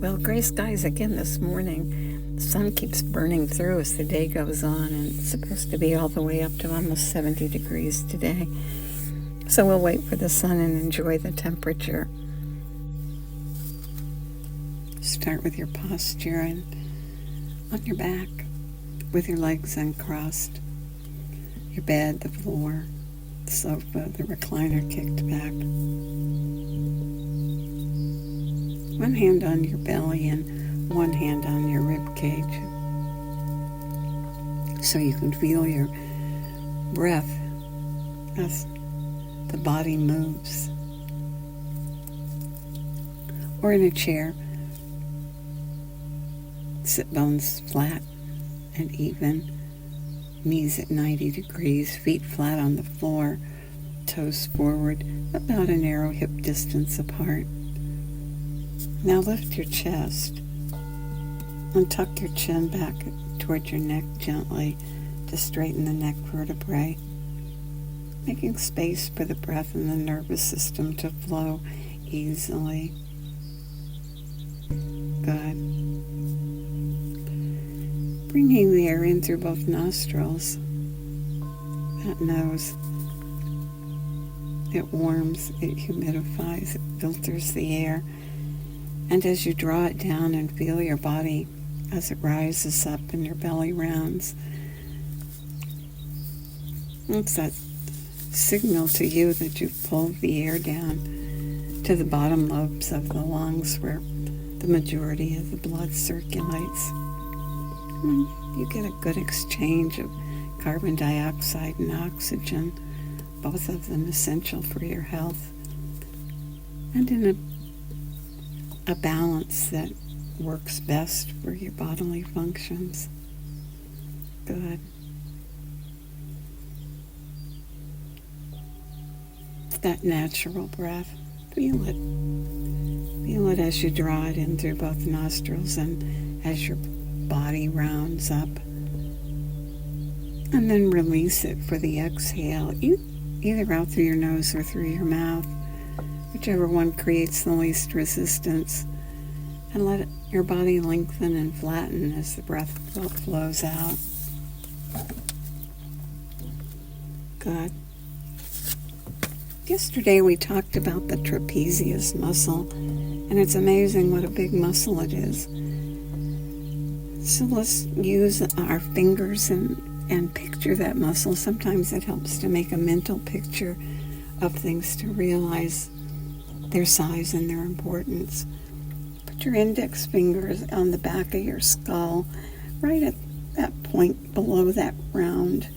Well, gray skies again this morning. The sun keeps burning through as the day goes on, and it's supposed to be all the way up to almost 70 degrees today. So we'll wait for the sun and enjoy the temperature. Start with your posture and on your back with your legs uncrossed. Your bed, the floor, the sofa, the recliner kicked back. One hand on your belly and one hand on your rib cage, so you can feel your breath as the body moves. Or in a chair, sit bones flat and even, knees at 90 degrees, feet flat on the floor, toes forward, about a narrow hip distance apart. Now lift your chest and tuck your chin back toward your neck gently to straighten the neck vertebrae, making space for the breath and the nervous system to flow easily. Good. Bringing the air in through both nostrils. That nose. It warms, it humidifies, it filters the air. And as you draw it down and feel your body as it rises up and your belly rounds, it's that signal to you that you've pulled the air down to the bottom lobes of the lungs where the majority of the blood circulates. And you get a good exchange of carbon dioxide and oxygen, both of them essential for your health, and in a balance that works best for your bodily functions. Good. That natural breath, feel it. Feel it as you draw it in through both nostrils and as your body rounds up. And then release it for the exhale, either out through your nose or through your mouth, whichever one creates the least resistance, and let your body lengthen and flatten as the breath flows out. Good. Yesterday we talked about the trapezius muscle, and it's amazing what a big muscle it is. So let's use our fingers and picture that muscle. Sometimes it helps to make a mental picture of things to realize their size and their importance. Put your index fingers on the back of your skull, right at that point below that round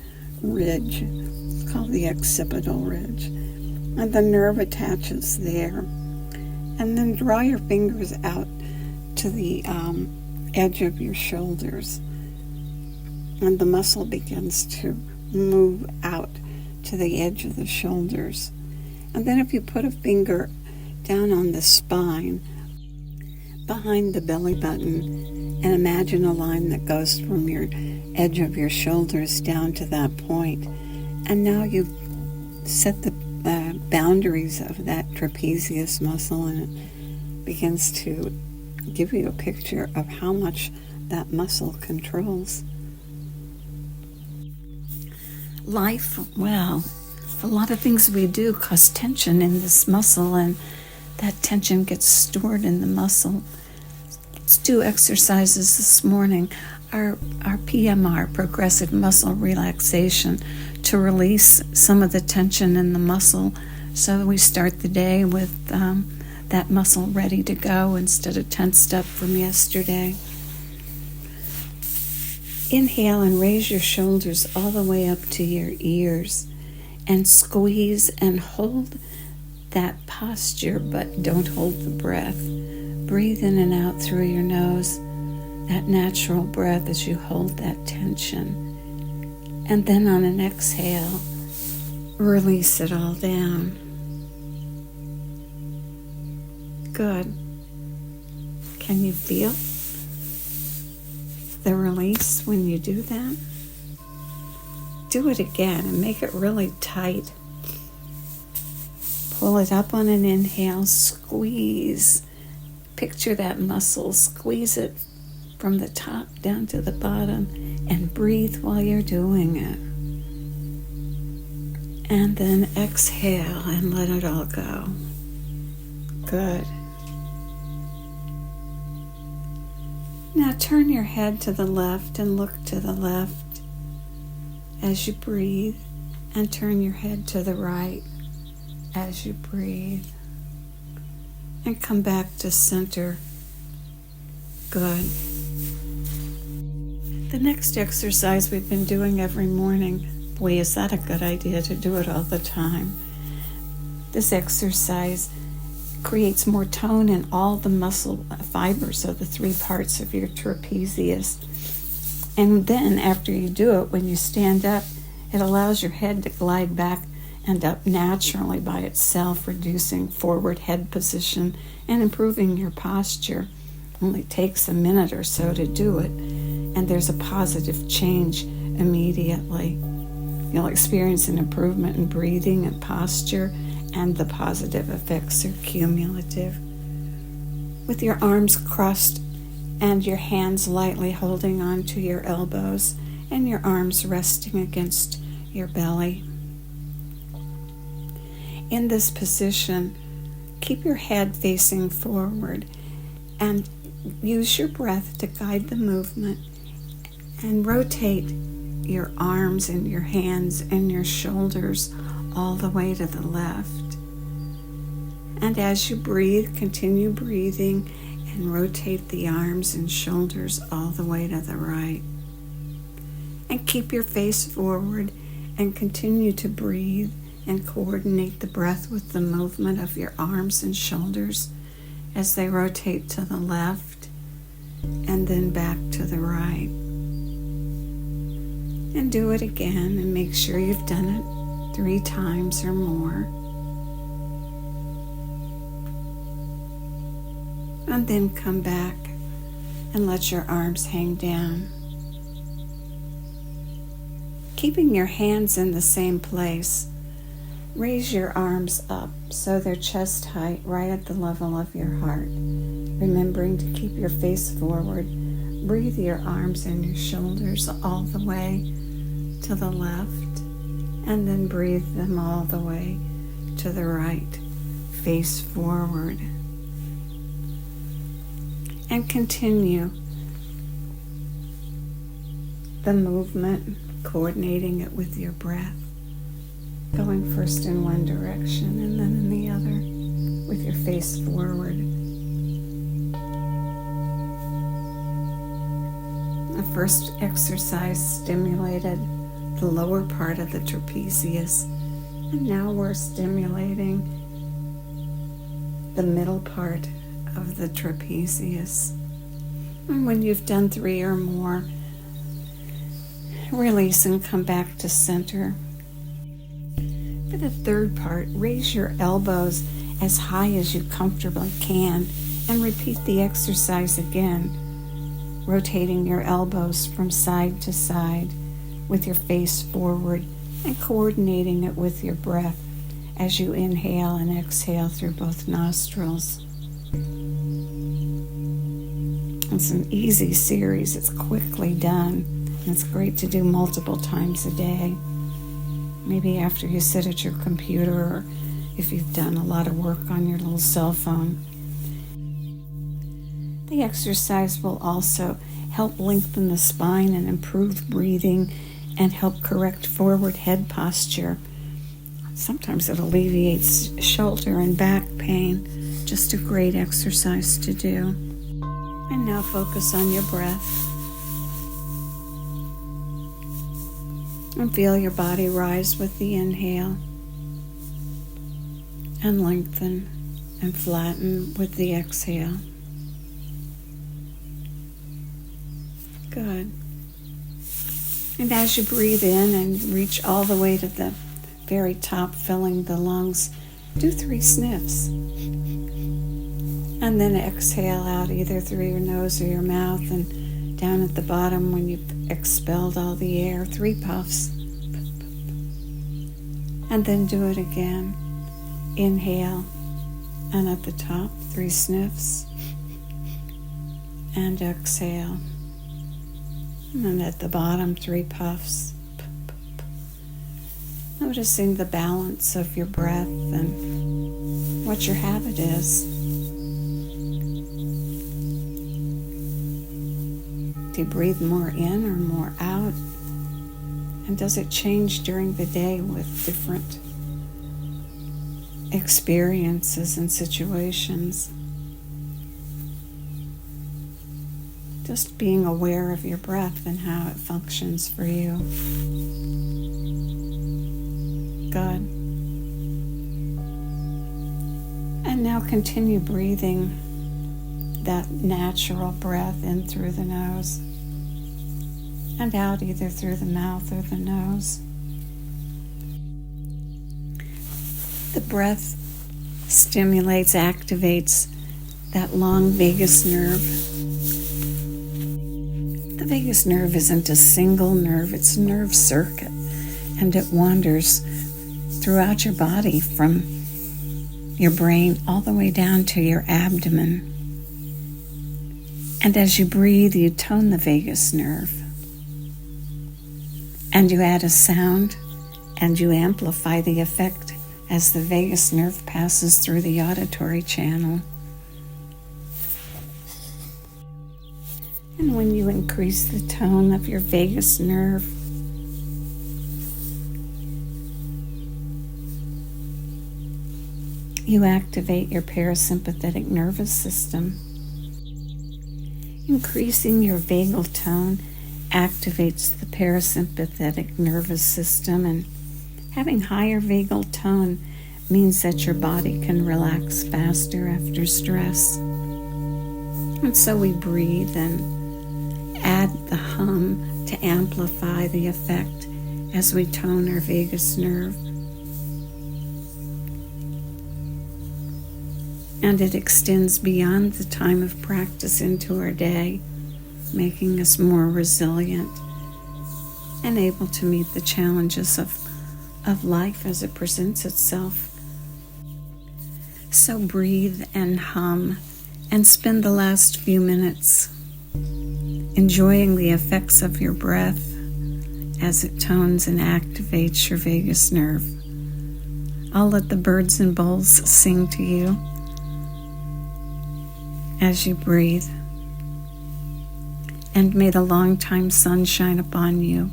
ridge. It's called the occipital ridge. And the nerve attaches there. And then draw your fingers out to the edge of your shoulders. And the muscle begins to move out to the edge of the shoulders. And then if you put a finger down on the spine, behind the belly button, and imagine a line that goes from your edge of your shoulders down to that point. And now you've set the boundaries of that trapezius muscle, and it begins to give you a picture of how much that muscle controls. Life, well, a lot of things we do cause tension in this muscle, and that tension gets stored in the muscle. Let's do exercises this morning. Our PMR, progressive muscle relaxation, to release some of the tension in the muscle so that we start the day with that muscle ready to go instead of tensed up from yesterday. Inhale and raise your shoulders all the way up to your ears and squeeze and hold that posture, but don't hold the breath. Breathe in and out through your nose, that natural breath as you hold that tension. And then on an exhale, release it all down. Good. Can you feel the release when you do that? Do it again and make it really tight. Pull it up on an inhale, squeeze, Picture that muscle, squeeze it from the top down to the bottom, and breathe while you're doing it. And then exhale and let it all go. Good. Now turn your head to the left and look to the left as you breathe, and turn your head to the right as you breathe. And come back to center. Good. The next exercise we've been doing every morning, boy, is that a good idea to do it all the time. This exercise creates more tone in all the muscle fibers of the three parts of your trapezius. And then after you do it, when you stand up, it allows your head to glide back and up naturally by itself, reducing forward head position and improving your posture. Only takes a minute or so to do it, and there's a positive change immediately. You'll experience an improvement in breathing and posture, and the positive effects are cumulative. With your arms crossed and your hands lightly holding onto your elbows and your arms resting against your belly. In this position, keep your head facing forward and use your breath to guide the movement, and rotate your arms and your hands and your shoulders all the way to the left. And as you breathe, continue breathing and rotate the arms and shoulders all the way to the right. And keep your face forward and continue to breathe and coordinate the breath with the movement of your arms and shoulders as they rotate to the left and then back to the right. And do it again and make sure you've done it 3 times or more. And then come back and let your arms hang down. Keeping your hands in the same place, raise your arms up so they're chest height right at the level of your heart. Remembering to keep your face forward, breathe your arms and your shoulders all the way to the left, and then breathe them all the way to the right, face forward. And continue the movement, coordinating it with your breath, going first in one direction and then in the other with your face forward. The first exercise stimulated the lower part of the trapezius, and now we're stimulating the middle part of the trapezius. And when you've done 3 or more, release and come back to center. For the third part, raise your elbows as high as you comfortably can and repeat the exercise again, rotating your elbows from side to side with your face forward and coordinating it with your breath as you inhale and exhale through both nostrils. It's an easy series. It's quickly done. And it's great to do multiple times a day. Maybe after you sit at your computer, or if you've done a lot of work on your little cell phone. The exercise will also help lengthen the spine and improve breathing and help correct forward head posture. Sometimes it alleviates shoulder and back pain. Just a great exercise to do. And now focus on your breath. And feel your body rise with the inhale and lengthen and flatten with the exhale. Good. And as you breathe in and reach all the way to the very top, filling the lungs, do 3 sniffs. And then exhale out either through your nose or your mouth, and down at the bottom when you've expelled all the air, 3 puffs. And then do it again. Inhale, and at the top, 3 sniffs. and exhale. And then at the bottom, 3 puffs. Noticing the balance of your breath and what your habit is. Do you breathe more in or more out? And does it change during the day with different experiences and situations? Just being aware of your breath and how it functions for you. Good. And now continue breathing that natural breath in through the nose and out either through the mouth or the nose. The breath stimulates, activates that long vagus nerve. The vagus nerve isn't a single nerve, it's a nerve circuit, and it wanders throughout your body from your brain all the way down to your abdomen. And as you breathe, you tone the vagus nerve. And you add a sound, and you amplify the effect as the vagus nerve passes through the auditory channel. And when you increase the tone of your vagus nerve, you activate your parasympathetic nervous system. Increasing your vagal tone activates the parasympathetic nervous system, and having higher vagal tone means that your body can relax faster after stress. And so we breathe and add the hum to amplify the effect as we tone our vagus nerve. And it extends beyond the time of practice into our day, making us more resilient and able to meet the challenges of life as it presents itself. So breathe and hum and spend the last few minutes enjoying the effects of your breath as it tones and activates your vagus nerve. I'll let the birds and bowls sing to you as you breathe. And may the long-time sun shine upon you,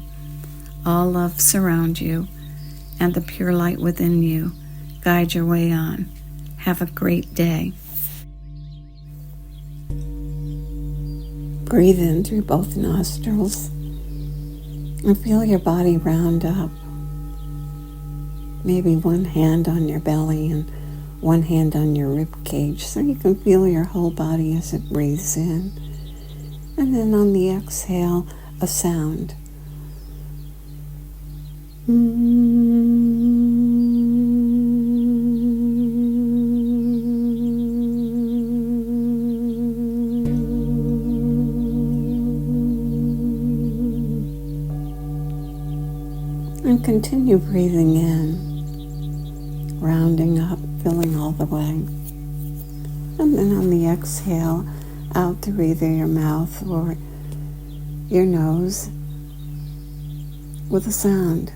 all love surround you, and the pure light within you guide your way on. Have a great day. Breathe in through both nostrils and feel your body round up. Maybe one hand on your belly and one hand on your rib cage so you can feel your whole body as it breathes in. And then on the exhale, a sound. And continue breathing in, rounding up, filling all the way. And then on the exhale, out through either your mouth or your nose with a sound.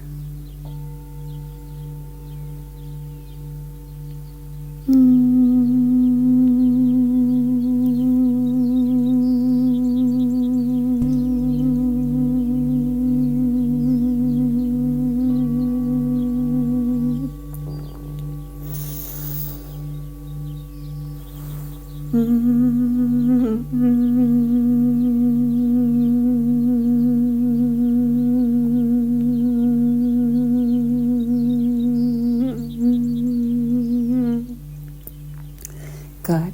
Good.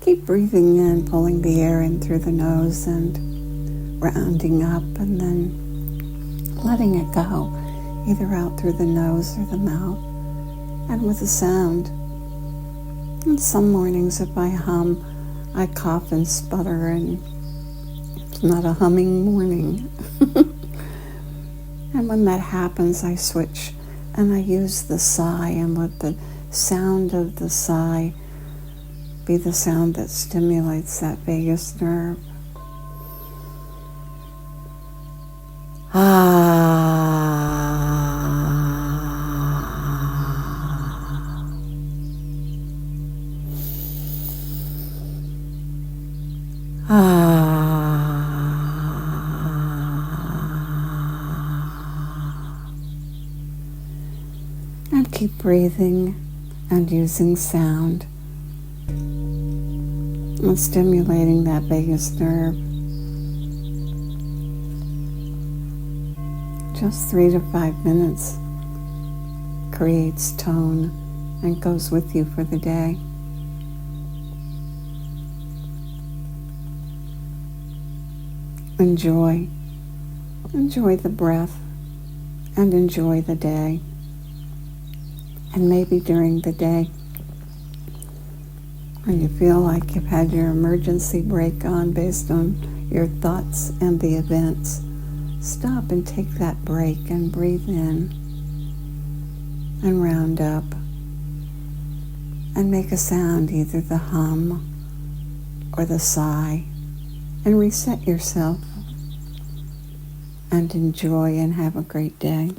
Keep breathing in, pulling the air in through the nose and rounding up, and then letting it go, either out through the nose or the mouth, and with a sound. And some mornings if I hum, I cough and sputter, and it's not a humming morning. And when that happens, I switch and I use the sigh and let the sound of the sigh be the sound that stimulates that vagus nerve. And keep breathing and using sound and stimulating that vagus nerve. Just 3 to 5 minutes creates tone and goes with you for the day. Enjoy the breath and enjoy the day. And maybe during the day, when you feel like you've had your emergency brake on based on your thoughts and the events, stop and take that break and breathe in and round up and make a sound, either the hum or the sigh, and reset yourself and enjoy and have a great day.